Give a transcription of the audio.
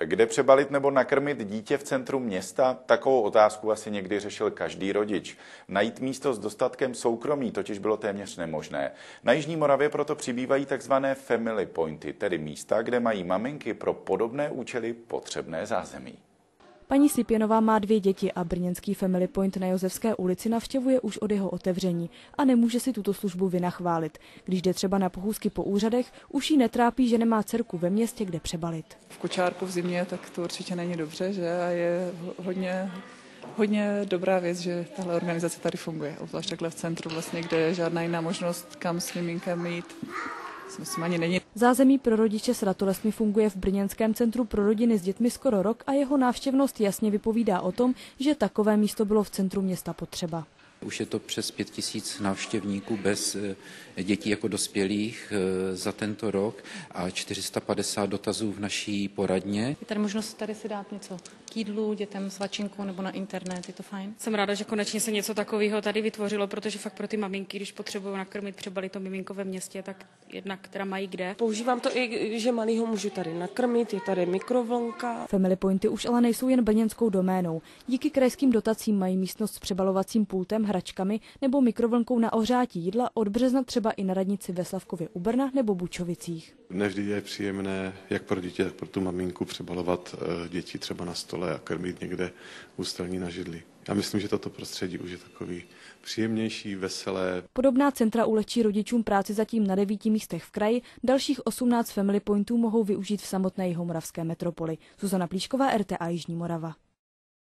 Kde přebalit nebo nakrmit dítě v centru města? Takovou otázku asi někdy řešil každý rodič. Najít místo s dostatkem soukromí totiž bylo téměř nemožné. Na Jižní Moravě proto přibývají takzvané family pointy, tedy místa, kde mají maminky pro podobné účely potřebné zázemí. Paní Sipěnová má 2 děti a brněnský Family Point na Josefské ulici navštěvuje už od jeho otevření a nemůže si tuto službu vinachválit. Když jde třeba na pochůzky po úřadech, už jí netrápí, že nemá dcerku ve městě, kde přebalit. V kočárku v zimě, tak to určitě není dobře, že? A je hodně dobrá věc, že tahle organizace tady funguje, obzvlášť takhle v centru vlastně, kde je žádná jiná možnost, kam s miminkem jít. Myslím, ani není. Zázemí pro rodiče s ratolestmi funguje v brněnském centru pro rodiny s dětmi skoro rok a jeho návštěvnost jasně vypovídá o tom, že takové místo bylo v centru města potřeba. Už je to přes 5 000 návštěvníků bez dětí jako dospělých za tento rok a 450 dotazů v naší poradně. Je tady možnost tady si dát něco k jídlu, dětem svačinku nebo na internet, je to fajn. Jsem ráda, že konečně se něco takového tady vytvořilo, protože fakt pro ty maminky, když potřebují nakrmit, přebalit to miminko ve městě, tak jednak teda mají kde. Používám to i, že malýho můžu tady nakrmit, je tady mikrovlnka. Family Pointy už ale nejsou jen brněnskou doménou. Díky krajským dotacím mají místnost s přebalovacím pultem, hračkami nebo mikrovlnkou na ohřátí jídla od března třeba i na radnici ve Slavkově u Brna nebo Bučovicích. Nevždy je příjemné jak pro dítě, tak pro tu maminku přebalovat děti třeba na stole a krmit někde ústraní na židli. Já myslím, že toto prostředí už je takový příjemnější, veselé. Podobná centra ulehčí rodičům práci zatím na 9 místech v kraji, dalších 18 Family Pointů mohou využít v samotné jihomoravské metropoli. Zuzana Plíšková, RTA Jižní Morava.